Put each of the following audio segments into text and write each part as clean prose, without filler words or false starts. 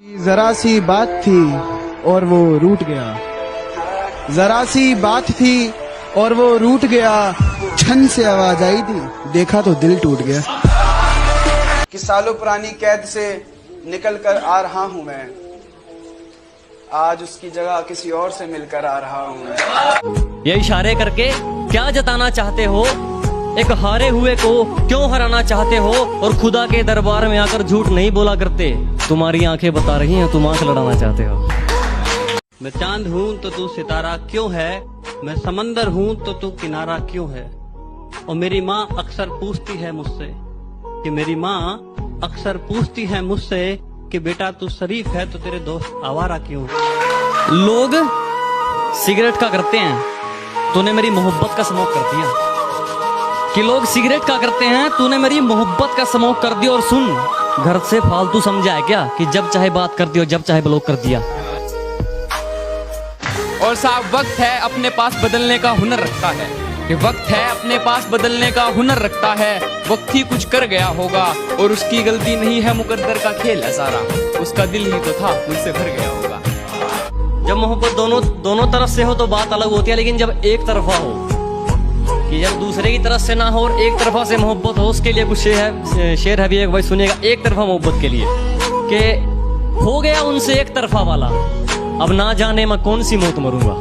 जरा सी बात थी और वो रूठ गया, जरा सी बात थी और वो रूठ गया, छन से आवाज आई थी, देखा तो दिल टूट गया। कि सालों पुरानी कैद से निकल कर आ रहा हूं मैं, आज उसकी जगह किसी और से मिलकर आ रहा हूं मैं। ये इशारे करके क्या जताना चाहते हो? एक हारे हुए को क्यों हराना चाहते हो? और खुदा के दरबार में आकर झूठ नहीं बोला करते। तुम्हारी आंखें बता रही हैं तुम आंख लड़ाना चाहते हो। मैं चांद हूँ तो तू सितारा क्यों है, मैं समंदर हूँ तो तू किनारा क्यों है। और मेरी माँ अक्सर पूछती है मुझसे कि मेरी माँ अक्सर पूछती है मुझसे कि बेटा तू शरीफ है तो तेरे दोस्त आवारा क्यों है। लोग सिगरेट का करते हैं, तूने मेरी मोहब्बत का स्मोक कर दिया। कि लोग सिगरेट का करते हैं, तूने मेरी मोहब्बत का स्मोक कर दिया। और सुन, घर से फालतू समझा है क्या कि जब चाहे बात कर दिया, जब चाहे ब्लॉक कर दिया। और साहब वक्त है अपने पास बदलने का हुनर रखता है, कि वक्त है अपने पास बदलने का हुनर रखता है। वक्त ही कुछ कर गया होगा और उसकी गलती नहीं है, मुकद्दर का खेल है सारा, उसका दिल ही तो था मुझसे भर गया होगा। जब मोहब्बत दोनों तरफ से हो तो बात अलग होती है, लेकिन जब एक तरफा हो, कि जब दूसरे की तरफ से ना हो और एक तरफा से मोहब्बत हो, उसके लिए कुछ शेर है भी एक भाई सुनिएगा। एक तरफा मोहब्बत के लिए कि हो गया उनसे एक तरफा वाला, अब ना जाने मैं कौन सी मौत मरूंगा।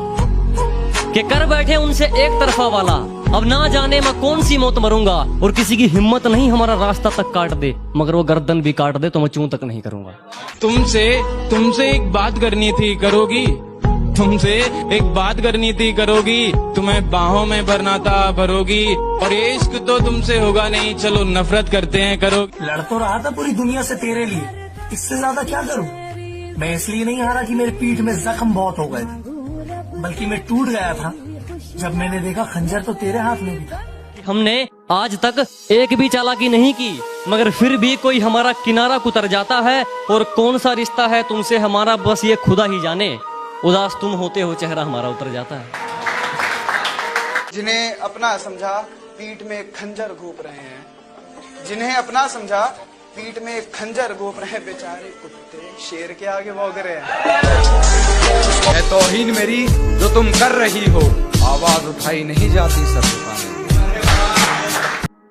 कि कर बैठे उनसे एक तरफा वाला, अब ना जाने मैं कौन सी मौत मरूंगा। और किसी की हिम्मत नहीं हमारा रास्ता तक काट दे, मगर वो गर्दन भी काट दे तो मैं चूं तक नहीं करूंगा। तुमसे एक बात करनी थी, करोगी? तुमसे एक बात करनी थी, करोगी? तुम्हें बाहों में भरना था, भरोगी? और ये इश्क तो तुमसे होगा नहीं, चलो नफरत करते हैं, करोगी? लड़ तो रहा था पूरी दुनिया से तेरे लिए, इससे ज्यादा क्या करूं? मैं इसलिए नहीं हारा कि मेरे पीठ में जख्म बहुत हो गए थे, बल्कि मैं टूट गया था जब मैंने देखा खंजर तो तेरे हाथ में भी था। हमने आज तक एक भी चालाकी नहीं की, मगर फिर भी कोई हमारा किनारा कुतर जाता है। और कौन सा रिश्ता है तुमसे हमारा, बस ये खुदा ही जाने। उदास तुम होते हो चेहरा हमारा उतर जाता है। जिन्हें अपना समझा पीठ में खंजर घोंप रहे हैं, जिन्हें अपना समझा पीठ में खंजर घोंप रहे हैं, बेचारे कुत्ते शेर के आगे भौंक रहे हैं। है तौहीन मेरी जो तुम कर रही हो, आवाज उठाई नहीं जाती सर झुकाने।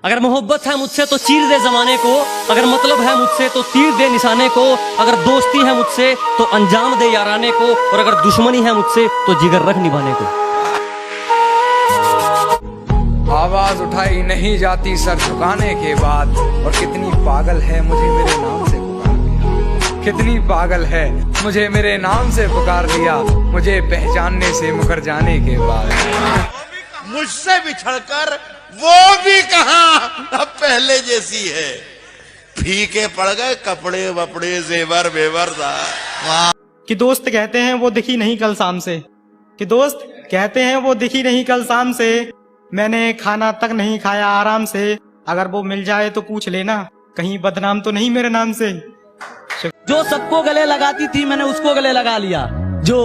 अगर मोहब्बत है मुझसे तो चीर दे जमाने को, अगर मतलब है मुझसे तो तीर दे निशाने को, अगर दोस्ती है मुझसे तो अंजाम दे याराने को, और अगर दुश्मनी है मुझसे तो जिगर रख निभाने को। आवाज उठाई नहीं जाती सर झुकाने के बाद, और कितनी पागल है मुझे मेरे नाम से पुकार लिया, कितनी पागल है मुझे मेरे नाम से पुकार लिया, मुझे पहचानने से मुकर जाने के बाद। मुझसे बिछड़कर वो भी कहां अब पहले जैसी है, फीके पड़ गए कपड़े वपड़े जेवर वेवर सा। कि दोस्त कहते हैं वो दिखी नहीं कल शाम से, कि दोस्त कहते हैं वो दिखी नहीं कल शाम से, मैंने खाना तक नहीं खाया आराम से, अगर वो मिल जाए तो पूछ लेना कहीं बदनाम तो नहीं मेरे नाम से। जो सबको गले लगाती थी मैंने उसको गले लगा लिया, जो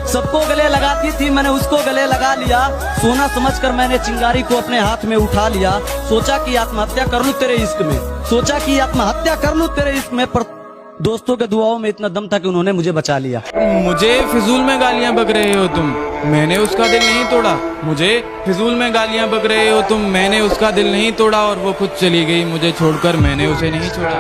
सबको गले लगाती थी मैंने उसको गले लगा लिया। सोना समझकर मैंने चिंगारी को अपने हाथ में उठा लिया, सोचा कि आत्महत्या कर लूं तेरे इश्क में, सोचा कि आत्महत्या कर लूं तेरे इश्क में, पर दोस्तों के दुआओं में इतना दम था कि उन्होंने मुझे बचा लिया। मुझे फिजूल में गालियां बक रहे हो तुम, मैंने उसका दिल नहीं तोड़ा। मुझे फिजूल में गालियां बक रहे हो तुम, मैंने उसका दिल नहीं तोड़ा। और वो खुद चली गई मुझे छोड़कर, मैंने उसे नहीं छोड़ा।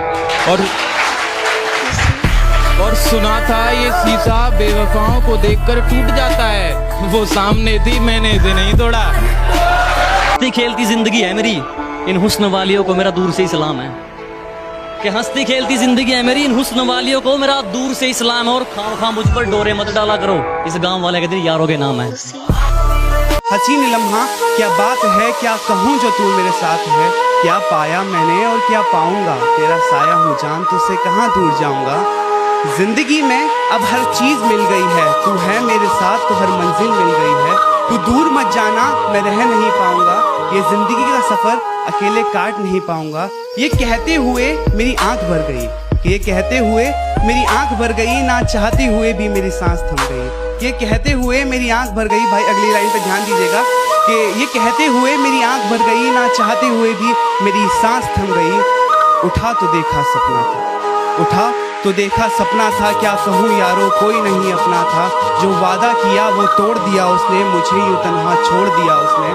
और सुना था ये शीशा बेवफाओं को देखकर टूट जाता है, वो सामने थी मैंने इसे नहीं तोड़ा। हंसती खेलती जिंदगी है मेरी, इन हुस्न वालियों को मेरा दूर से सलाम है। कि हंसती खेलती जिंदगी है मेरी, इन हुस्न वालियों को मेरा दूर से इस्लाम है। और खाम मुझ पर डोरे मत डाला करो, इस गांव वाले के दिन यारों के नाम है। हसीन लम्हा क्या बात है, क्या कहूँ जो तू मेरे साथ है, क्या पाया मैंने और क्या पाऊंगा, तेरा साया हूँ जान तुझसे कहाँ दूर जाऊंगा। जिंदगी में अब हर चीज मिल गई है, तू है मेरे साथ तो हर मंजिल मिल गई है, तू दूर मत जाना मैं रह नहीं पाऊंगा, ये जिंदगी का सफर अकेले काट नहीं पाऊंगा। ये कहते हुए मेरी आंख भर गई, ये कहते हुए मेरी आंख भर गई, ना चाहते हुए भी मेरी सांस थम गई। ये कहते हुए मेरी आंख भर गई, भाई अगली लाइन पे ध्यान दीजिएगा, कि ये कहते हुए मेरी आंख भर गई, ना चाहते हुए भी मेरी सांस थम गई। उठा तो देखा सपना था, उठा तो देखा सपना था, क्या कहूँ यारो कोई नहीं अपना था। जो वादा किया वो तोड़ दिया उसने, मुझे यूं तन्हा छोड़ दिया उसने।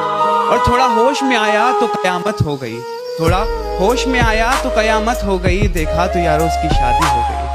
और थोड़ा होश में आया तो कयामत हो गई, थोड़ा होश में आया तो कयामत हो गई, देखा तो यारो उसकी शादी हो गई।